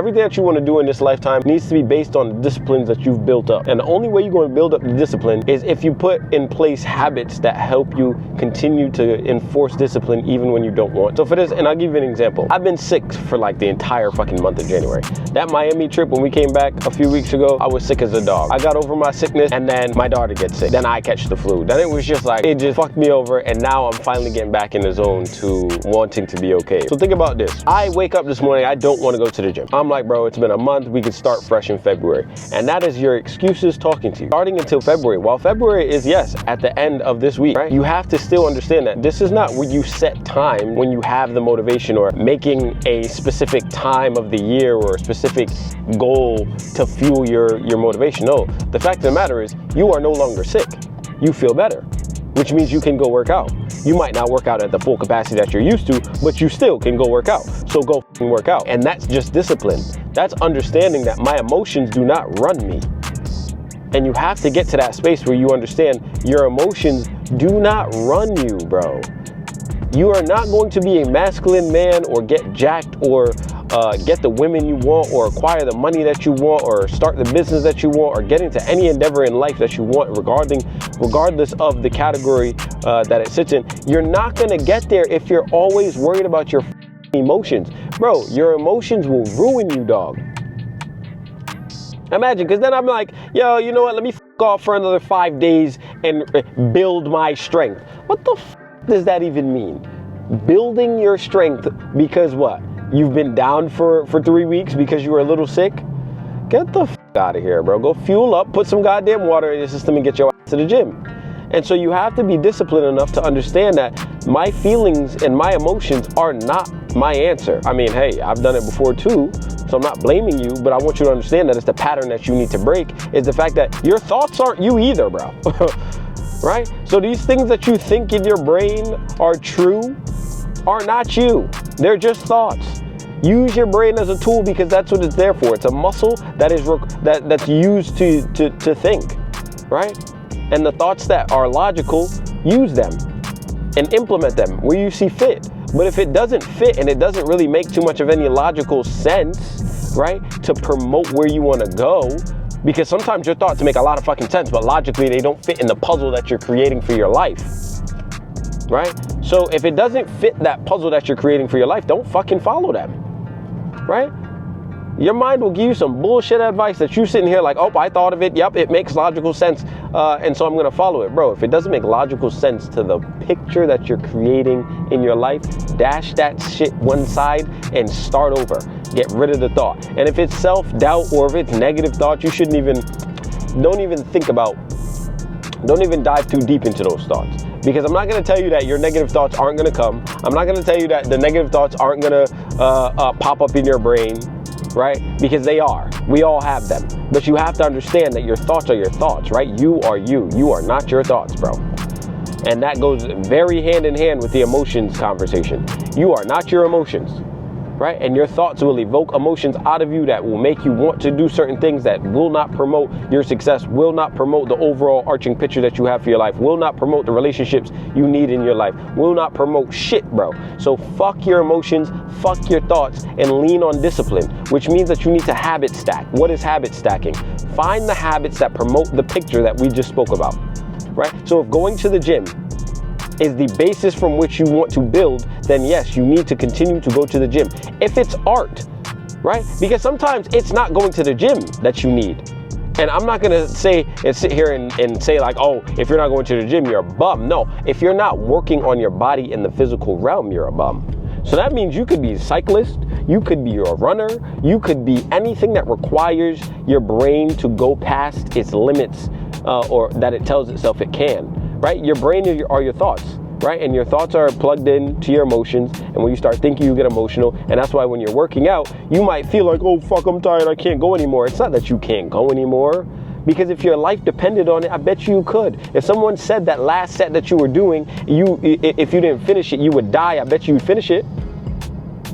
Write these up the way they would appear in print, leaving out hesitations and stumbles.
Everything that you want to do in this lifetime needs to be based on the disciplines that you've built up. And the only way you're going to build up the discipline is if you put in place habits that help you continue to enforce discipline even when you don't want. So for this, and I'll give you an example. I've been sick for like the entire fucking month of January. That Miami trip, when we came back a few weeks ago, I was sick as a dog. I got over my sickness, and then my daughter gets sick. Then I catch the flu. Then it was just like, it just fucked me over, and now I'm finally getting back in the zone to wanting to be okay. So think about this. I wake up this morning, I don't want to go to the gym. I'm like, bro, it's been a month, we could start fresh in February. And that is your excuses talking to you. Starting until February. While February is, yes, at the end of this week, right? You have to still understand that this is not where you set time when you have the motivation or making a specific time of the year or a specific goal to fuel your motivation. No, the fact of the matter is you are no longer sick. You feel better, which means you can go work out. You might not work out at the full capacity that you're used to, but you still can go work out. So go work out. And that's just discipline. That's understanding that my emotions do not run me. And you have to get to that space where you understand your emotions do not run you, bro. You are not going to be a masculine man or get jacked or get the women you want or acquire the money that you want or start the business that you want or get into any endeavor in life that you want regardless of the category that it sits in. You're not going to get there if you're always worried about your emotions. Bro, your emotions will ruin you, dog. Imagine, because then I'm like, yo, you know what? Let me off for another 5 days and build my strength. What the does that even mean? Building your strength because what? You've been down for 3 weeks because you were a little sick? Get the out of here, bro. Go fuel up, put some goddamn water in your system and get your ass to the gym. And so you have to be disciplined enough to understand that my feelings and my emotions are not my answer. I mean, hey, I've done it before too, so I'm not blaming you, but I want you to understand that it's the pattern that you need to break, is the fact that your thoughts aren't you either, bro. Right? So these things that you think in your brain are true are not you. They're just thoughts. Use your brain as a tool because that's what it's there for. It's a muscle that is that's used to think, right? And the thoughts that are logical, use them and implement them where you see fit. But if it doesn't fit and it doesn't really make too much of any logical sense, right, to promote where you want to go, because sometimes your thoughts make a lot of fucking sense, but logically they don't fit in the puzzle that you're creating for your life, right? So if it doesn't fit that puzzle that you're creating for your life, don't fucking follow them, right? Your mind will give you some bullshit advice that you sitting here like, oh, I thought of it. Yep, it makes logical sense. And so I'm going to follow it. Bro, if it doesn't make logical sense to the picture that you're creating in your life, dash that shit one side and start over. Get rid of the thought. And if it's self-doubt or if it's negative thoughts, you don't even dive too deep into those thoughts. Because I'm not going to tell you that your negative thoughts aren't going to come. I'm not going to tell you that the negative thoughts aren't going to pop up in your brain. Right? Because they are. We all have them. But you have to understand that your thoughts are your thoughts, right? You are you. You are not your thoughts, bro. And that goes very hand in hand with the emotions conversation. You are not your emotions, right? And your thoughts will evoke emotions out of you that will make you want to do certain things that will not promote your success, will not promote the overall arching picture that you have for your life, will not promote the relationships you need in your life, will not promote shit, bro. So fuck your emotions, fuck your thoughts, and lean on discipline, which means that you need to habit stack. What is habit stacking? Find the habits that promote the picture that we just spoke about, right? So if going to the gym is the basis from which you want to build, then yes, you need to continue to go to the gym. If it's art, right? Because sometimes it's not going to the gym that you need. And I'm not gonna say and sit here and say like, oh, if you're not going to the gym, you're a bum. No, if you're not working on your body in the physical realm, you're a bum. So that means you could be a cyclist, you could be a runner, you could be anything that requires your brain to go past its limits or that it tells itself it can. Right? Your brain are your thoughts, right? And your thoughts are plugged in to your emotions. And when you start thinking, you get emotional. And that's why when you're working out, you might feel like, oh, fuck, I'm tired. I can't go anymore. It's not that you can't go anymore. Because if your life depended on it, I bet you could. If someone said that last set that you were doing, if you didn't finish it, you would die. I bet you'd finish it,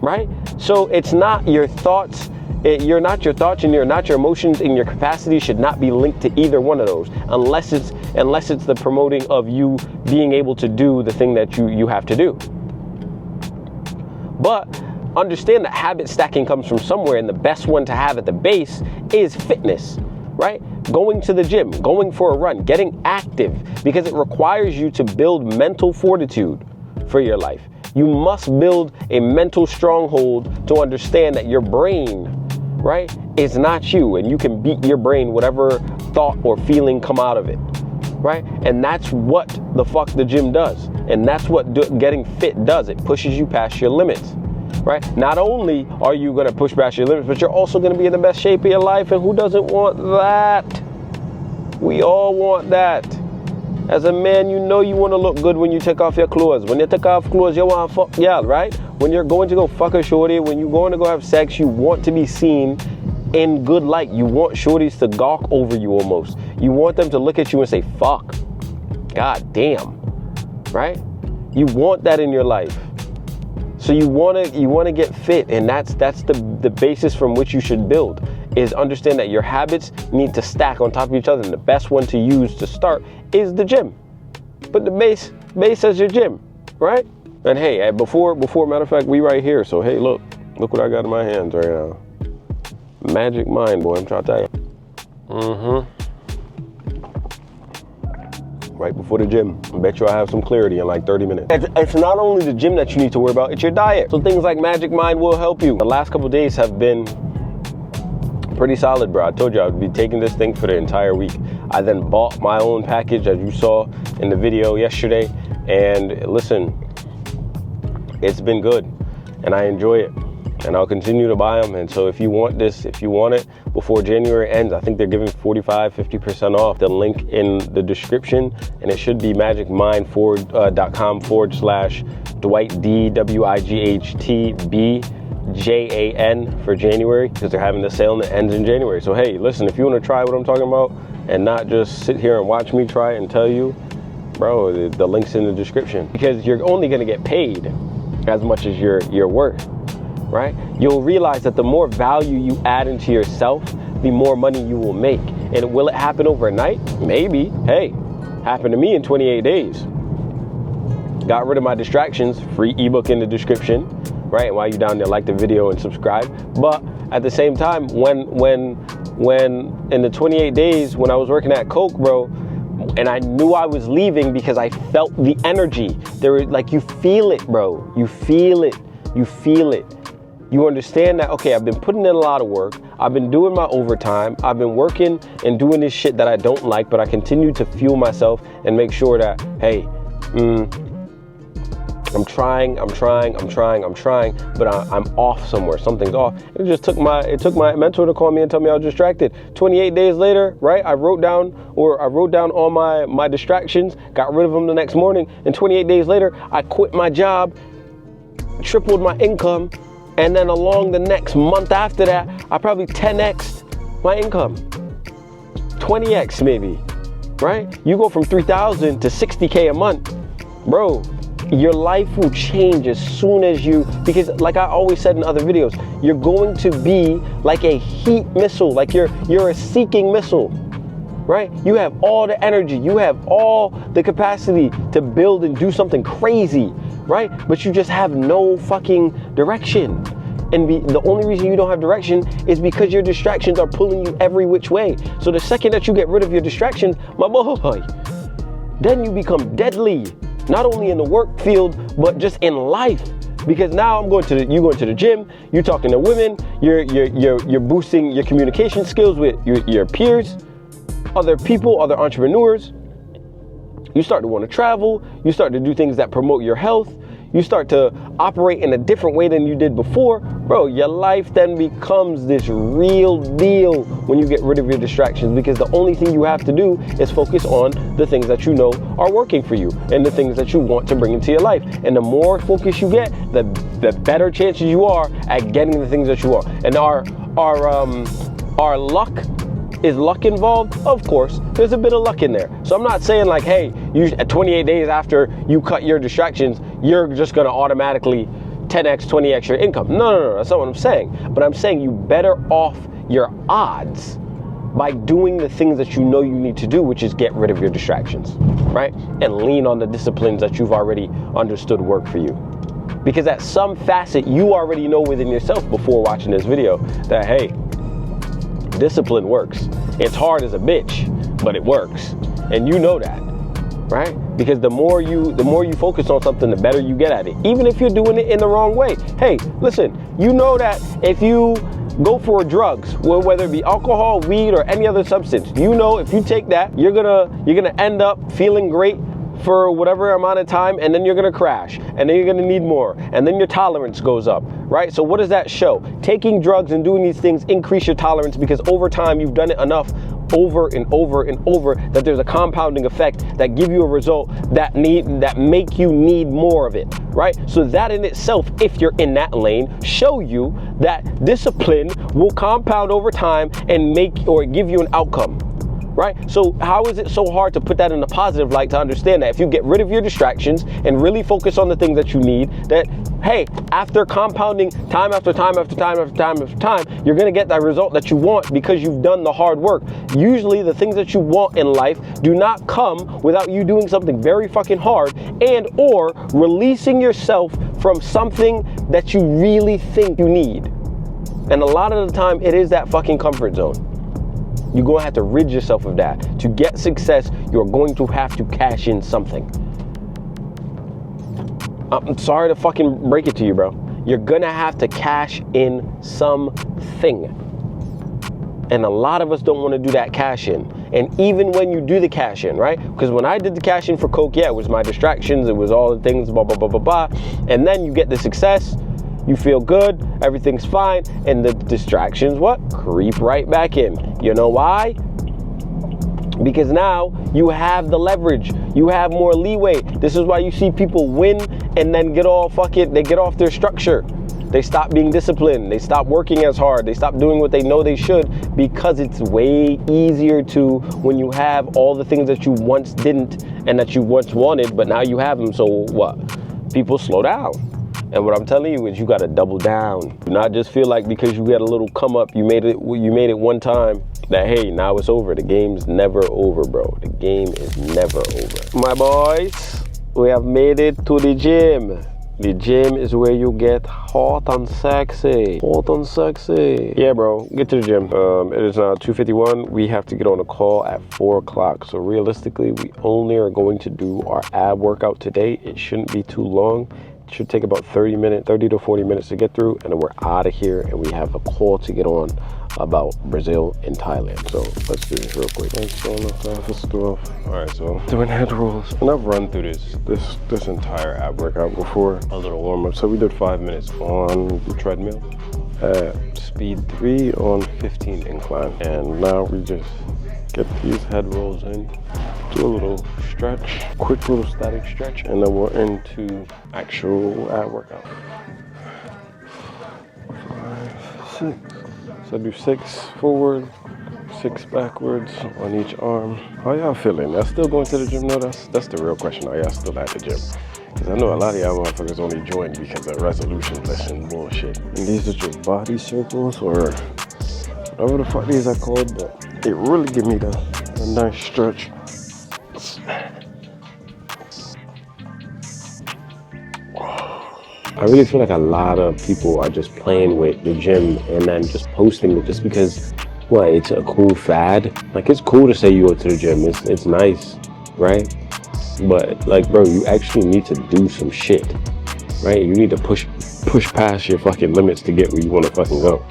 right? So it's not your thoughts. You're not your thoughts and you're not your emotions, and your capacity should not be linked to either one of those unless it's the promoting of you being able to do the thing that you have to do. But understand that habit stacking comes from somewhere, and the best one to have at the base is fitness, right? Going to the gym, going for a run, getting active, because it requires you to build mental fortitude for your life. You must build a mental stronghold to understand that your brain, right, is not you, and you can beat your brain whatever thought or feeling come out of it, right? And that's what the fuck the gym does, and that's what getting fit does. It pushes you past your limits, right? Not only are you going to push past your limits, but you're also going to be in the best shape of your life, and who doesn't want that? We all want that. As a man, you know you want to look good when you take off your clothes. When you take off clothes, you want to fuck y'all, right? When you're going to go fuck a shorty, when you're going to go have sex, you want to be seen in good light. You want shorties to gawk over you almost. You want them to look at you and say, fuck, god damn, right? You want that in your life. So you want to get fit, and that's the basis from which you should build, is understand that your habits need to stack on top of each other, and the best one to use to start is the gym. But the base as your gym, right? And hey, before matter of fact, we right here, so hey, look what I got in my hands right now. Magic Mind, boy, I'm trying to tell you. Right before the gym. I bet you I have some clarity in like 30 minutes. It's not only the gym that you need to worry about, it's your diet. So things like Magic Mind will help you. The last couple of days have been pretty solid, bro. I told you I would be taking this thing for the entire week. I then bought my own package, as you saw in the video yesterday. And listen, it's been good and I enjoy it. And I'll continue to buy them. And so if you want this, if you want it before January ends, I think they're giving 45-50% off. The link in the description, and it should be magicmind.com/Dwight DWIGHTBJAN for January, because they're having the sale and it ends in January. So hey, listen, if you want to try what I'm talking about and not just sit here and watch me try it and tell you, bro, the link's in the description, because you're only going to get paid as much as you're worth. Right? You'll realize that the more value you add into yourself, the more money you will make. And will it happen overnight? Maybe. Hey, happened to me in 28 days. Got rid of my distractions. Free ebook in the description. Right? And while you're down there, like the video and subscribe. But at the same time, when in the 28 days when I was working at Coke, bro, and I knew I was leaving because I felt the energy. Like, you feel it, bro. You feel it. You feel it. You understand that, okay, I've been putting in a lot of work. I've been doing my overtime. I've been working and doing this shit that I don't like, but I continue to fuel myself and make sure that, hey, I'm trying, but I'm off somewhere. Something's off. It took my mentor to call me and tell me I was distracted. 28 days later, right? I wrote down all my distractions, got rid of them the next morning, and 28 days later, I quit my job, tripled my income. And then along the next month after that, I probably 10x'd my income. 20x maybe, right? You go from 3,000 to 60K a month, bro. Your life will change as soon as because like I always said in other videos, you're going to be like a heat missile, like you're a seeking missile, right? You have all the energy, you have all the capacity to build and do something crazy, right? But you just have no fucking direction. And the only reason you don't have direction is because your distractions are pulling you every which way. So the second that you get rid of your distractions, my boy, then you become deadly. Not only in the work field, but just in life. Because now you going to the gym, you're talking to women, you're boosting your communication skills with your peers, other people, other entrepreneurs. You start to want to travel. You start to do things that promote your health. You start to operate in a different way than you did before. Bro, your life then becomes this real deal when you get rid of your distractions, because the only thing you have to do is focus on the things that you know are working for you and the things that you want to bring into your life. And the more focus you get, the better chances you are at getting the things that you want. And our luck, is luck involved? Of course, there's a bit of luck in there. So I'm not saying like, hey, at 28 days after you cut your distractions, you're just gonna automatically 10x, 20x your income. No, that's not what I'm saying. But I'm saying you better off your odds by doing the things that you know you need to do, which is get rid of your distractions, right? And lean on the disciplines that you've already understood work for you. Because at some facet, you already know within yourself before watching this video that, hey, discipline works. It's hard as a bitch, but it works. And you know that, right? Because the more you focus on something, the better you get at it. Even if you're doing it in the wrong way. Hey, listen, you know that if you go for drugs, whether it be alcohol, weed, or any other substance, you know if you take that, you're gonna end up feeling great for whatever amount of time, and then you're gonna crash, and then you're gonna need more, and then your tolerance goes up, right? So what does that show? Taking drugs and doing these things increase your tolerance because over time you've done it enough over and over and over that there's a compounding effect that give you a result that make you need more of it, right? So that in itself, if you're in that lane, show you that discipline will compound over time and make or give you an outcome, right? So how is it so hard to put that in a positive light to understand that if you get rid of your distractions and really focus on the things that you need, that, hey, after compounding time after time after time after time after time, you're gonna get that result that you want because you've done the hard work. Usually the things that you want in life do not come without you doing something very fucking hard and or releasing yourself from something that you really think you need. And a lot of the time it is that fucking comfort zone. You're going to have to rid yourself of that. To get success, you're going to have to cash in something. I'm sorry to fucking break it to you, bro. You're going to have to cash in something. And a lot of us don't want to do that cash in. And even when you do the cash in, right? Because when I did the cash in for Coke, yeah, it was my distractions. It was all the things, blah, blah, blah, blah, blah. And then you get the success. You feel good, everything's fine, and the distractions, what? Creep right back in. You know why? Because now you have the leverage. You have more leeway. This is why you see people win and then get off their structure. They stop being disciplined. They stop working as hard. They stop doing what they know they should because it's way easier to when you have all the things that you once didn't and that you once wanted, but now you have them. So what? People slow down. And what I'm telling you is you got to double down. Do not just feel like because you got a little come up, you made it one time, that hey, now it's over. The game's never over, bro. The game is never over. My boys, we have made it to the gym. The gym is where you get hot and sexy. Hot and sexy. Yeah, bro, get to the gym. It is now 2:51. We have to get on a call at 4 o'clock. So realistically, we only are going to do our ab workout today. It shouldn't be too long. It should take about 30 to 40 minutes to get through, and then we're out of here and we have a call to get on about Brazil and Thailand. So let's do this real quick. Let's go off. All right, so doing head rolls. And I've run through this entire ab workout before, a little warm up. So we did 5 minutes on the treadmill at speed 3 on 15 incline. And now we just get these head rolls in, do a little stretch, quick little static stretch, and then we're into actual ab workout. 5, 6. So I do 6 forward, 6 backwards on each arm. How y'all feeling? Y'all still going to the gym? No, that's the real question. Are y'all still at the gym? Because I know a lot of y'all motherfuckers only joined because of resolution lesson bullshit. And these are just body circles or whatever the fuck these are called, but it really give me a nice stretch. I really feel like a lot of people are just playing with the gym and then just posting it just because, what, it's a cool fad. Like, it's cool to say you go to the gym. It's nice, right? But like, bro, you actually need to do some shit, right? You need to push past your fucking limits to get where you want to fucking go.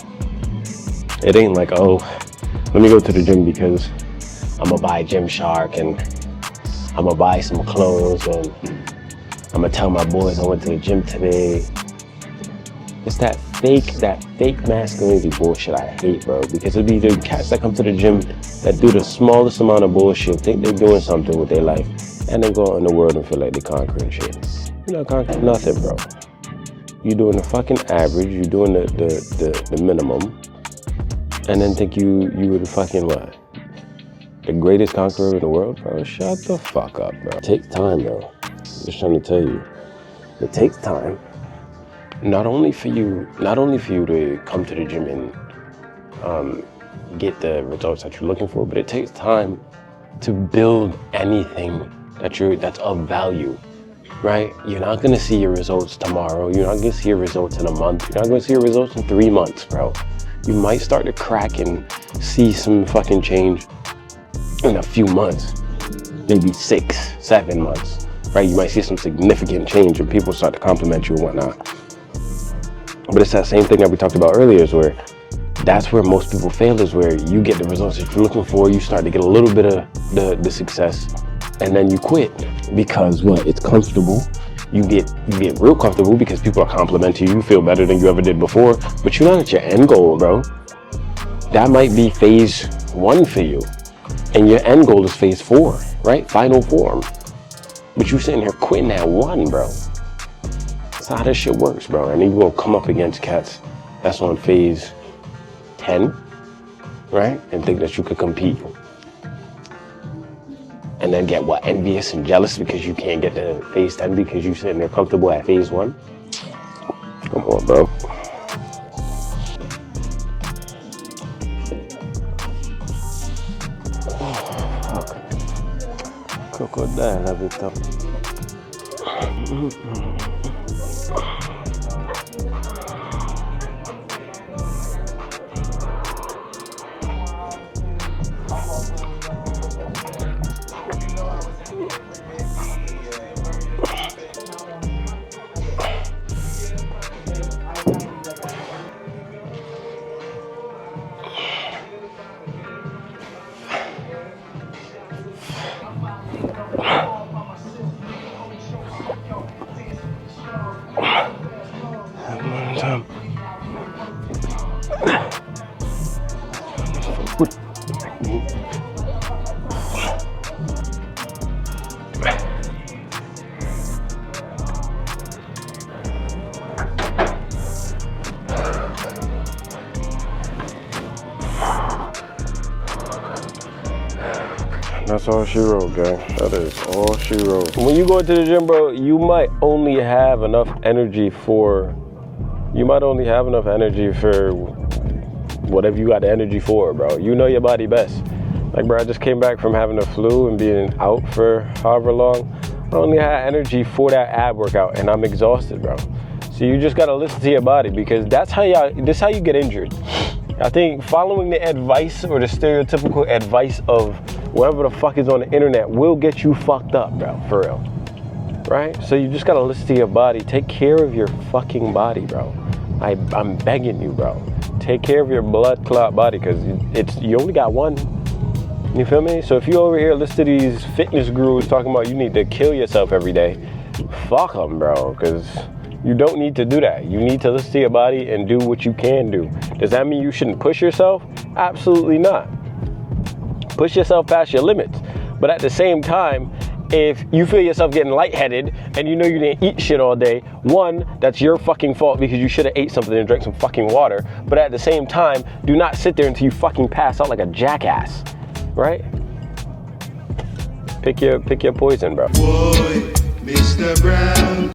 It ain't like, oh, let me go to the gym because I'm gonna buy Gymshark and I'm gonna buy some clothes and I'm gonna tell my boys I went to the gym today. It's that fake masculinity bullshit I hate, bro. Because it'd be the cats that come to the gym that do the smallest amount of bullshit, think they're doing something with their life, and then go out in the world and feel like they're conquering shit. You're not conquering nothing, bro. You're doing the fucking average, you're doing the minimum, and then think you were the fucking what? The greatest conqueror in the world, bro? Shut the fuck up, bro. It takes time, bro. Just trying to tell you, it takes time. Not only for you to come to the gym and get the results that you're looking for, but it takes time to build anything that's of value. right? You're not gonna see your results tomorrow. You're not gonna see your results in a month. You're not gonna see your results in 3 months, bro. You might start to crack and see some fucking change in a few months, maybe 6, 7 months, right? You might see some significant change and people start to compliment you and whatnot. But it's that same thing that we talked about earlier, is where that's where most people fail, is where you get the results that you're looking for, you start to get a little bit of the success, and then you quit because what? It's comfortable. You get real comfortable because people are complimenting you, you feel better than you ever did before, but you're not at your end goal, bro. That might be phase 1 for you, and your end goal is phase 4, right? Final form. But you sitting here quitting at 1, bro. That's how this shit works, bro. And then you gonna come up against cats that's on phase 10, right? And think that you could compete. And then get what? Envious and jealous because you can't get to phase 10 because you sitting there comfortable at phase 1. Come on, bro. Crocodile, have it up. That's all she wrote, gang. That is all she wrote. When you go into the gym, bro, you might only have enough energy for whatever you got the energy for, bro. You know your body best. Like, bro, I just came back from having a flu and being out for however long. I only had energy for that ab workout, and I'm exhausted, bro. So you just gotta listen to your body, because this is how you get injured. I think following the advice or the stereotypical advice of whatever the fuck is on the internet will get you fucked up, bro, for real. Right? So you just gotta listen to your body. Take care of your fucking body, bro. I'm begging you, bro. Take care of your blood clot body, because you only got one. You feel me? So if you over here listen to these fitness gurus talking about you need to kill yourself every day, fuck them, bro, because you don't need to do that. You need to listen to your body and do what you can do. Does that mean you shouldn't push yourself? Absolutely not. Push yourself past your limits. But at the same time, if you feel yourself getting lightheaded and you know you didn't eat shit all day, 1, that's your fucking fault because you should have ate something and drank some fucking water. But at the same time, do not sit there until you fucking pass out like a jackass, right? Pick your poison, bro. Boy, Mr. Brown,